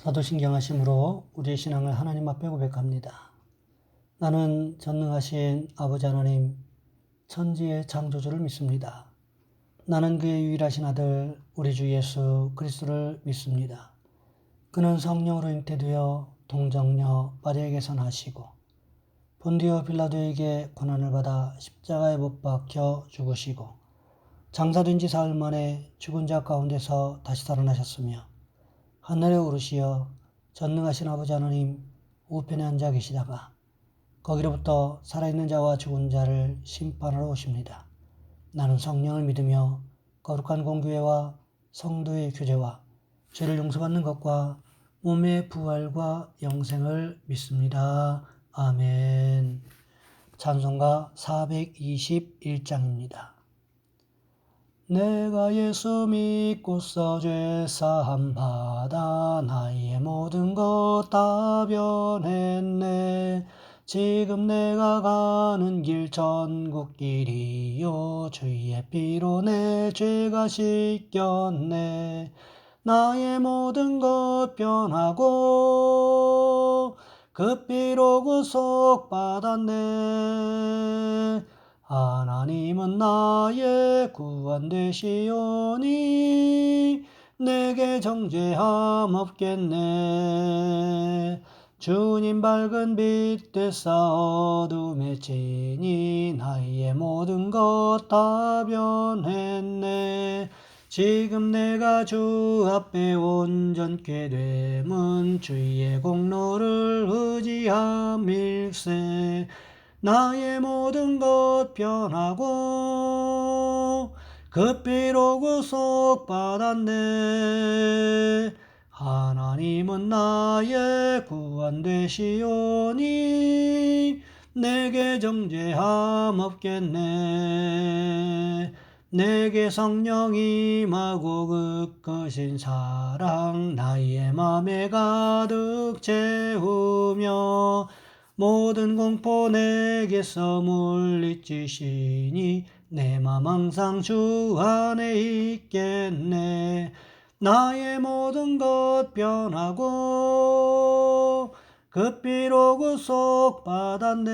사도신경하심으로 우리의 신앙을 하나님 앞에 고백합니다. 나는 전능하신 아버지 하나님, 천지의 창조주를 믿습니다. 나는 그의 유일하신 아들 우리 주 예수 그리스도를 믿습니다. 그는 성령으로 잉태되어 동정녀 마리아에게서 나시고 본디오 빌라도에게 고난을 받아 십자가에 못 박혀 죽으시고 장사된 지 사흘 만에 죽은 자 가운데서 다시 살아나셨으며 하늘에 오르시어 전능하신 아버지 하나님 우편에 앉아 계시다가 거기로부터 살아있는 자와 죽은 자를 심판하러 오십니다. 나는 성령을 믿으며 거룩한 공교회와 성도의 교제와 죄를 용서받는 것과 몸의 부활과 영생을 믿습니다. 아멘. 찬송가 421장입니다. 내가 예수 믿고서 죄사함 받아 나의 모든 것 다 변했네. 지금 내가 가는 길 천국길이요 주의 피로 내 죄가 씻겼네. 나의 모든 것 변하고 그 피로 구속받았네. 하나님은 나의 구원 되시오니 내게 정죄함 없겠네. 주님 밝은 빛 되사 어둠에 지니 나의 모든 것 다 변했네. 지금 내가 주 앞에 온전케 됨은 주의 공로를 의지함일세. 나의 모든 것 변하고 그 피로 구속받았네. 하나님은 나의 구원 되시오니 내게 정죄함 없겠네. 내게 성령 임하고 그 크신 사랑 나의 맘에 가득 채우며 모든 공포 내게서 물리치시니 내 맘 항상 주 안에 있겠네. 나의 모든 것 변하고 그 피로 구속받았네.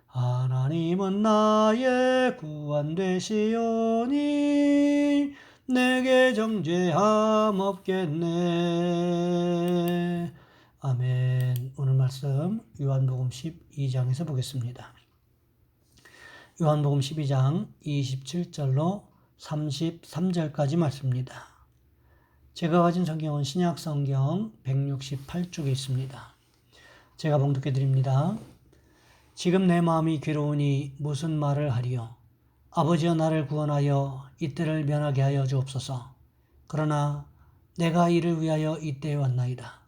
하나님은 나의 구원 되시오니 내게 정죄함 없겠네. 아멘. 오늘 말씀 요한복음 12장에서 보겠습니다. 요한복음 12장 27절로 33절까지 말씀입니다. 제가 가진 성경은 신약성경 168쪽에 있습니다. 제가 봉독해 드립니다. 지금 내 마음이 괴로우니 무슨 말을 하리요. 아버지여 나를 구원하여 이때를 면하게 하여 주옵소서. 그러나 내가 이를 위하여 이때에 왔나이다.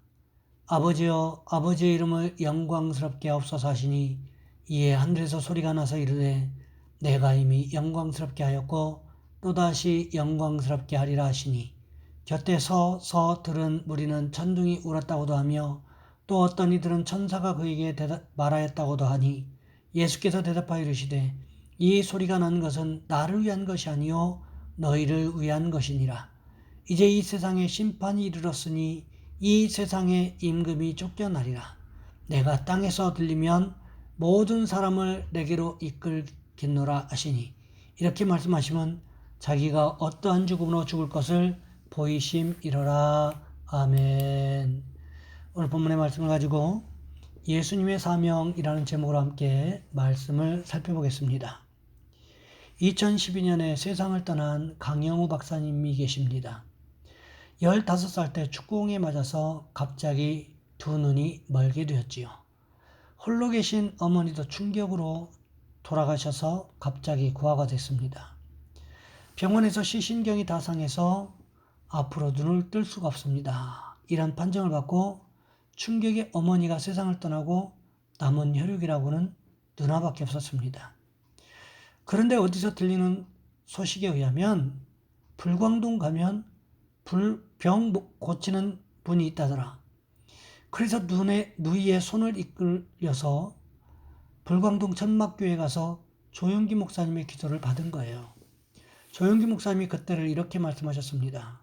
아버지여 아버지의 이름을 영광스럽게 하옵소서 하시니 이에 하늘에서 소리가 나서 이르되 내가 이미 영광스럽게 하였고 또다시 영광스럽게 하리라 하시니 곁에 서서 들은 무리는 천둥이 울었다고도 하며 또 어떤 이들은 천사가 그에게 말하였다고도 하니 예수께서 대답하여 이르시되 이 소리가 난 것은 나를 위한 것이 아니요 너희를 위한 것이니라. 이제 이 세상에 심판이 이르렀으니 이 세상의 임금이 쫓겨나리라. 내가 땅에서 들리면 모든 사람을 내게로 이끌겠노라 하시니 이렇게 말씀하시면 자기가 어떠한 죽음으로 죽을 것을 보이심이로라. 아멘. 오늘 본문의 말씀을 가지고 예수님의 사명이라는 제목으로 함께 말씀을 살펴보겠습니다. 2012년에 세상을 떠난 강영우 박사님이 계십니다. 15살 때 축구공에 맞아서 갑자기 두 눈이 멀게 되었지요. 홀로 계신 어머니도 충격으로 돌아가셔서 갑자기 고아가 됐습니다. 병원에서 시신경이 다 상해서 앞으로 눈을 뜰 수가 없습니다. 이런 판정을 받고 충격에 어머니가 세상을 떠나고 남은 혈육이라고는 누나밖에 없었습니다. 그런데 어디서 들리는 소식에 의하면 불광동 가면 병 고치는 분이 있다더라. 그래서 누이의 손을 이끌려서 불광동 천막교회 가서 조용기 목사님의 기도를 받은 거예요. 조용기 목사님이 그때를 이렇게 말씀하셨습니다.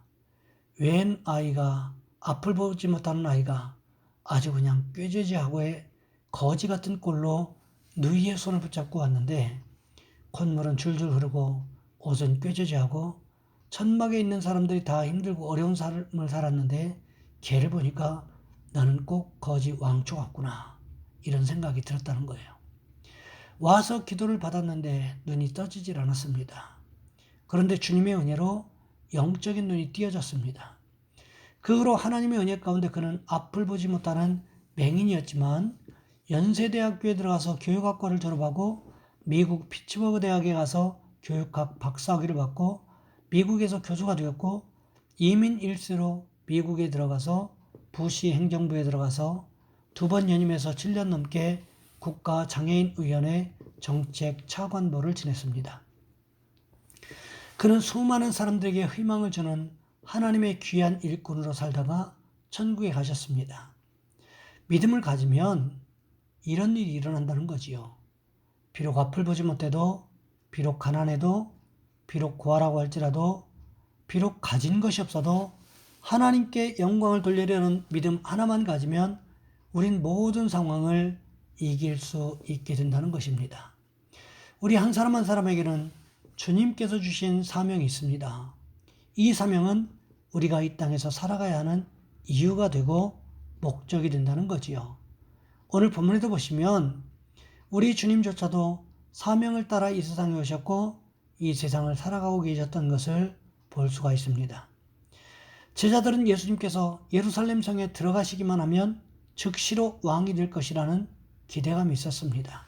웬 아이가 앞을 보지 못하는 아이가 아주 그냥 꾀죄죄하고의 거지 같은 꼴로 누이의 손을 붙잡고 왔는데 콧물은 줄줄 흐르고 옷은 꾀죄죄하고 천막에 있는 사람들이 다 힘들고 어려운 삶을 살았는데 걔를 보니까 나는 꼭 거지 왕초 같구나 이런 생각이 들었다는 거예요. 와서 기도를 받았는데 눈이 떠지질 않았습니다. 그런데 주님의 은혜로 영적인 눈이 띄어졌습니다. 그 후로 하나님의 은혜 가운데 그는 앞을 보지 못하는 맹인이었지만 연세대학교에 들어가서 교육학과를 졸업하고 미국 피츠버그 대학에 가서 교육학 박사학위를 받고 미국에서 교수가 되었고 이민 1세로 미국에 들어가서 부시 행정부에 들어가서 2번 연임해서 7년 넘게 국가장애인의원회 정책 차관보를 지냈습니다. 그는 수많은 사람들에게 희망을 주는 하나님의 귀한 일꾼으로 살다가 천국에 가셨습니다. 믿음을 가지면 이런 일이 일어난다는 거지요. 비록 앞을 보지 못해도, 비록 가난해도, 비록 고아라고 할지라도, 비록 가진 것이 없어도 하나님께 영광을 돌리려는 믿음 하나만 가지면 우린 모든 상황을 이길 수 있게 된다는 것입니다. 우리 한 사람 한 사람에게는 주님께서 주신 사명이 있습니다. 이 사명은 우리가 이 땅에서 살아가야 하는 이유가 되고 목적이 된다는 거지요. 오늘 본문에도 보시면 우리 주님조차도 사명을 따라 이 세상에 오셨고 이 세상을 살아가고 계셨던 것을 볼 수가 있습니다. 제자들은 예수님께서 예루살렘 성에 들어가시기만 하면 즉시로 왕이 될 것이라는 기대감이 있었습니다.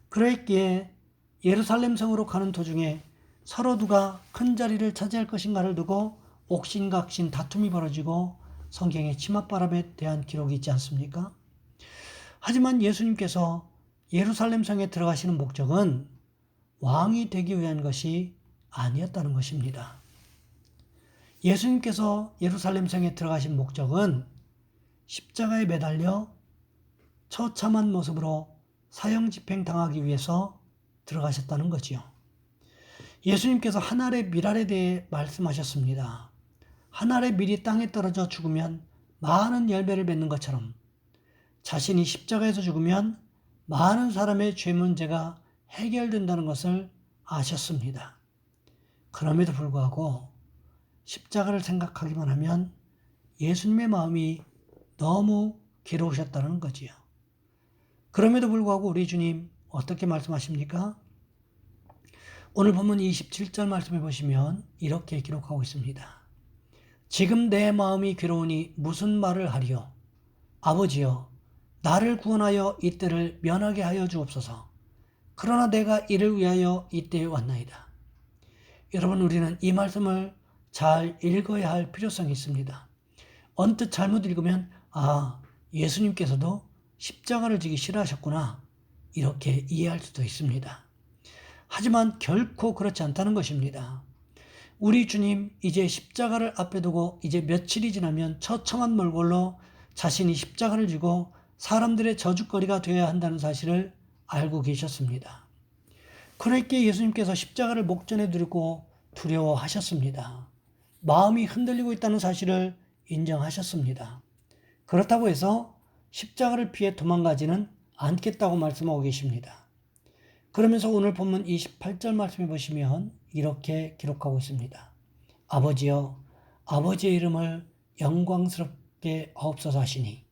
그랬기에 예루살렘 성으로 가는 도중에 서로 누가 큰 자리를 차지할 것인가를 두고 옥신각신 다툼이 벌어지고 성경에 치맛바람에 대한 기록이 있지 않습니까? 하지만 예수님께서 예루살렘 성에 들어가시는 목적은 왕이 되기 위한 것이 아니었다는 것입니다. 예수님께서 예루살렘 성에 들어가신 목적은 십자가에 매달려 처참한 모습으로 사형집행 당하기 위해서 들어가셨다는 거지요. 예수님께서 한 알의 밀알에 대해 말씀하셨습니다. 한 알의 밀이 땅에 떨어져 죽으면 많은 열매를 맺는 것처럼 자신이 십자가에서 죽으면 많은 사람의 죄 문제가 해결된다는 것을 아셨습니다. 그럼에도 불구하고 십자가를 생각하기만 하면 예수님의 마음이 너무 괴로우셨다는 거지요. 그럼에도 불구하고 우리 주님 어떻게 말씀하십니까? 오늘 본문 27절 말씀해 보시면 이렇게 기록하고 있습니다. 지금 내 마음이 괴로우니 무슨 말을 하리요? 아버지여, 나를 구원하여 이때를 면하게 하여 주옵소서. 그러나 내가 이를 위하여 이때에 왔나이다. 여러분, 우리는 이 말씀을 잘 읽어야 할 필요성이 있습니다. 언뜻 잘못 읽으면 예수님께서도 십자가를 지기 싫어하셨구나 이렇게 이해할 수도 있습니다. 하지만 결코 그렇지 않다는 것입니다. 우리 주님 이제 십자가를 앞에 두고 이제 며칠이 지나면 처참한 몰골로 자신이 십자가를 지고 사람들의 저주거리가 되어야 한다는 사실을 알고 계셨습니다. 그렇게 예수님께서 십자가를 목전에 두고 두려워하셨습니다. 마음이 흔들리고 있다는 사실을 인정하셨습니다. 그렇다고 해서 십자가를 피해 도망가지는 않겠다고 말씀하고 계십니다. 그러면서 오늘 본문 28절 말씀해 보시면 이렇게 기록하고 있습니다. 아버지여, 아버지의 이름을 영광스럽게 하옵소서 하시니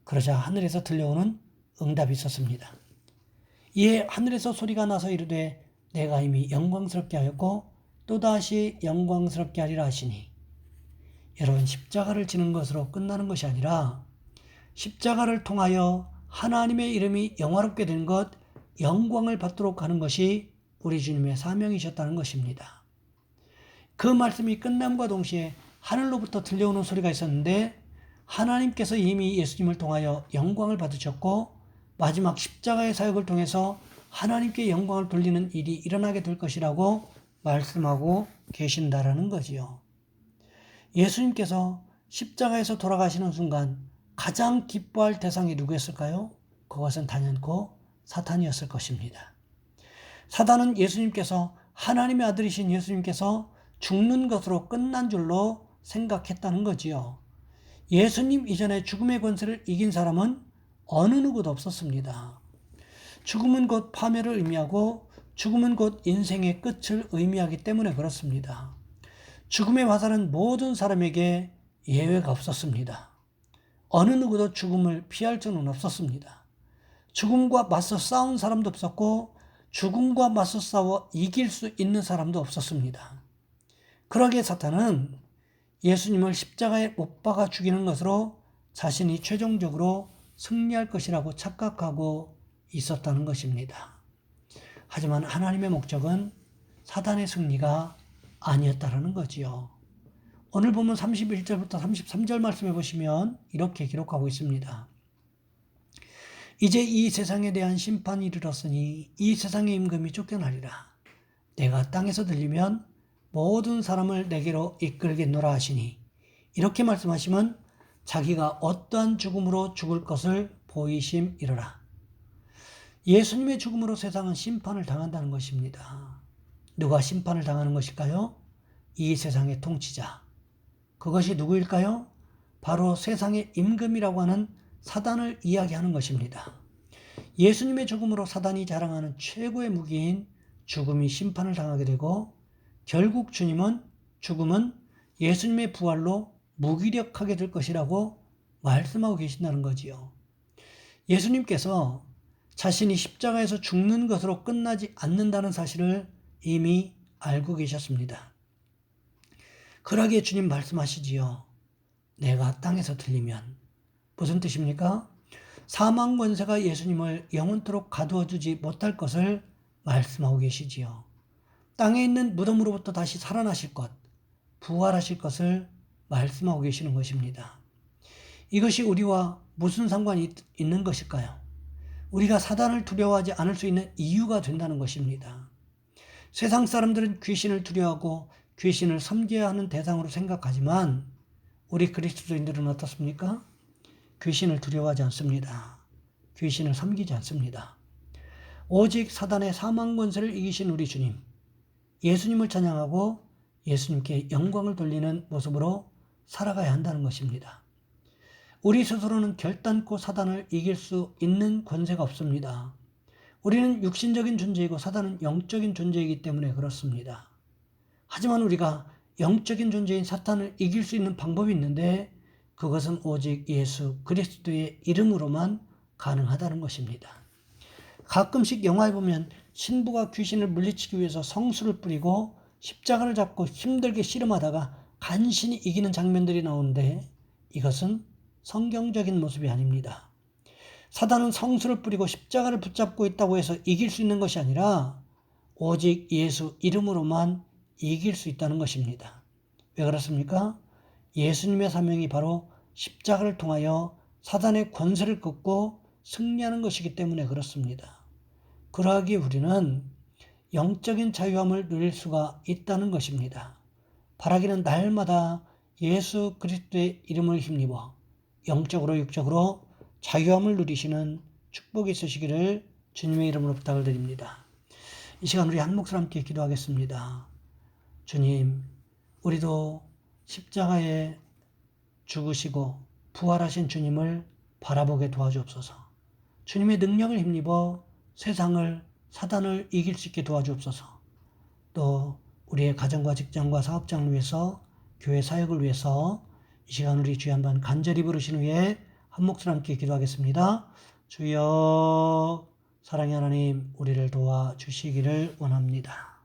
그러자 하늘에서 들려오는 응답이 있었습니다. 이에 하늘에서 소리가 나서 이르되 내가 이미 영광스럽게 하였고 또다시 영광스럽게 하리라 하시니 여러분, 십자가를 지는 것으로 끝나는 것이 아니라 십자가를 통하여 하나님의 이름이 영화롭게 된 것, 영광을 받도록 하는 것이 우리 주님의 사명이셨다는 것입니다. 그 말씀이 끝남과 동시에 하늘로부터 들려오는 소리가 있었는데 하나님께서 이미 예수님을 통하여 영광을 받으셨고 마지막 십자가의 사역을 통해서 하나님께 영광을 돌리는 일이 일어나게 될 것이라고 말씀하고 계신다라는 거지요. 예수님께서 십자가에서 돌아가시는 순간 가장 기뻐할 대상이 누구였을까요? 그것은 단연코 사탄이었을 것입니다. 사탄은 예수님께서 하나님의 아들이신 예수님께서 죽는 것으로 끝난 줄로 생각했다는 거지요. 예수님 이전에 죽음의 권세를 이긴 사람은 어느 누구도 없었습니다. 죽음은 곧 파멸을 의미하고 죽음은 곧 인생의 끝을 의미하기 때문에 그렇습니다. 죽음의 화살은 모든 사람에게 예외가 없었습니다. 어느 누구도 죽음을 피할 수는 없었습니다. 죽음과 맞서 싸운 사람도 없었고 죽음과 맞서 싸워 이길 수 있는 사람도 없었습니다. 그러기에 사탄은 예수님을 십자가에 못 박아 죽이는 것으로 자신이 최종적으로 승리할 것이라고 착각하고 있었다는 것입니다. 하지만 하나님의 목적은 사단의 승리가 아니었다라는 거지요. 오늘 보면 31절부터 33절 말씀해 보시면 이렇게 기록하고 있습니다. 이제 이 세상에 대한 심판이 이르렀으니 이 세상의 임금이 쫓겨나리라. 내가 땅에서 들리면 모든 사람을 내게로 이끌겠노라 하시니, 이렇게 말씀하시면 자기가 어떠한 죽음으로 죽을 것을 보이심이로라. 예수님의 죽음으로 세상은 심판을 당한다는 것입니다. 누가 심판을 당하는 것일까요? 이 세상의 통치자. 그것이 누구일까요? 바로 세상의 임금이라고 하는 사단을 이야기하는 것입니다. 예수님의 죽음으로 사단이 자랑하는 최고의 무기인 죽음이 심판을 당하게 되고, 결국 죽음은 예수님의 부활로 무기력하게 될 것이라고 말씀하고 계신다는 거지요. 예수님께서 자신이 십자가에서 죽는 것으로 끝나지 않는다는 사실을 이미 알고 계셨습니다. 그러기에 주님 말씀하시지요. 내가 땅에서 들리면. 무슨 뜻입니까? 사망 권세가 예수님을 영원토록 가두어 주지 못할 것을 말씀하고 계시지요. 땅에 있는 무덤으로부터 다시 살아나실 것, 부활하실 것을 말씀하고 계시는 것입니다. 이것이 우리와 무슨 상관이 있는 것일까요? 우리가 사단을 두려워하지 않을 수 있는 이유가 된다는 것입니다. 세상 사람들은 귀신을 두려워하고 귀신을 섬겨야 하는 대상으로 생각하지만 우리 그리스도인들은 어떻습니까? 귀신을 두려워하지 않습니다. 귀신을 섬기지 않습니다. 오직 사단의 사망 권세를 이기신 우리 주님, 예수님을 찬양하고 예수님께 영광을 돌리는 모습으로 살아가야 한다는 것입니다. 우리 스스로는 결단코 사단을 이길 수 있는 권세가 없습니다. 우리는 육신적인 존재이고 사단은 영적인 존재이기 때문에 그렇습니다. 하지만 우리가 영적인 존재인 사탄을 이길 수 있는 방법이 있는데 그것은 오직 예수 그리스도의 이름으로만 가능하다는 것입니다. 가끔씩 영화에 보면 신부가 귀신을 물리치기 위해서 성수를 뿌리고 십자가를 잡고 힘들게 씨름하다가 간신히 이기는 장면들이 나오는데 이것은 성경적인 모습이 아닙니다. 사단은 성수를 뿌리고 십자가를 붙잡고 있다고 해서 이길 수 있는 것이 아니라 오직 예수 이름으로만 이길 수 있다는 것입니다. 왜 그렇습니까? 예수님의 사명이 바로 십자가를 통하여 사단의 권세를 꺾고 승리하는 것이기 때문에 그렇습니다. 그러하기에 우리는 영적인 자유함을 누릴 수가 있다는 것입니다. 바라기는 날마다 예수 그리스도의 이름을 힘입어 영적으로 육적으로 자유함을 누리시는 축복이 있으시기를 주님의 이름으로 부탁을 드립니다. 이 시간 우리 한 목소리 함께 기도하겠습니다. 주님, 우리도 십자가에 죽으시고 부활하신 주님을 바라보게 도와주옵소서. 주님의 능력을 힘입어 세상을, 사단을 이길 수 있게 도와주옵소서. 또 우리의 가정과 직장과 사업장을 위해서, 교회 사역을 위해서 이 시간 우리 주여 한번 간절히 부르신 후에 한 목소리 함께 기도하겠습니다. 주여, 사랑의 하나님, 우리를 도와주시기를 원합니다.